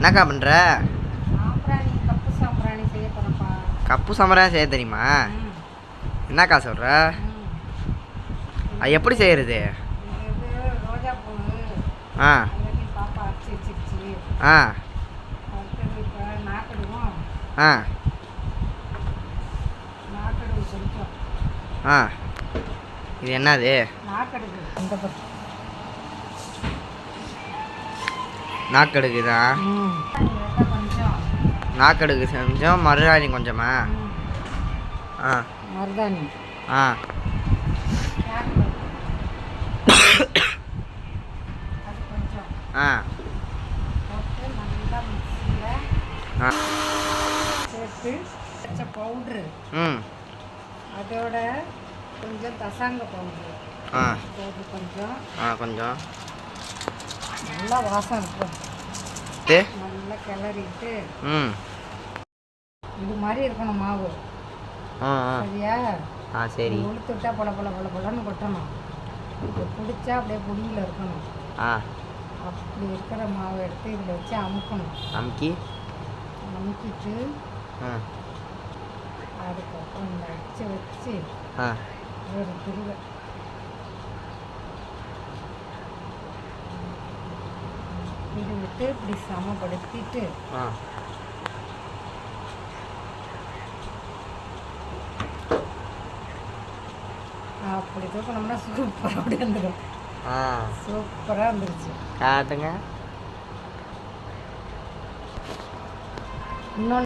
என்னக்கா பண்ணுற? சாம்பிராணி, கப்பு சாம்பிராணி செய்ய போகிறப்பா. கப்பு சாம்பிராணி செய்ய தெரியுமா? என்னக்கா சொல்கிற? அது எப்படி செய்கிறது? ரோஜா பூ. ஆ பாப்பா அரைச்சி வச்சிருச்சு. ஆ அடுத்தது இப்போ நாக்கடுவோம். ஆ நாக்கடுவு கொஞ்சம். ஆ இது என்னது? நாக்கடுவு இந்த பக்கம். நாக்கடுகு தான். கொஞ்சம் நாக்கடுகு கொஞ்சம், மருதாணி கொஞ்சமா? ஆ மருதாணி. ஆ அது கொஞ்சம் ஆ போட்டு நல்லா மிக்சியில் ஆ சேர்த்து வச்ச பவுட்ரு. ம் அதோட கொஞ்சம் தசாங்க பவுட்ரு ஆ போட்டு கொஞ்சம் கொஞ்சம் நல்லா வாசம் இருக்கும். நல்லா கிளறிட்டு ம் இது மாதிரி இருக்கணும் மாவு. ஆ சரியா? சரி. உளுத்து விட்டா பொலன்னு கொட்டணும். இப்போ பிடிச்சா அப்படியே புடியில் இருக்கணும். அப்படி இருக்கிற மாவை எடுத்து இதில் வச்சு அமுக்கணும். அமுக்கிட்டு அதுக்கப்புறம் இந்த அச்சை வச்சு ஒரு திருவை இது விட்டு இப்படி சமப்படுத்திட்டு அப்படி தூக்கணும்னா சூப்பராக அப்படி வந்துடும். சூப்பராக வந்துருச்சு. காட்டுங்க. இன்னொன்று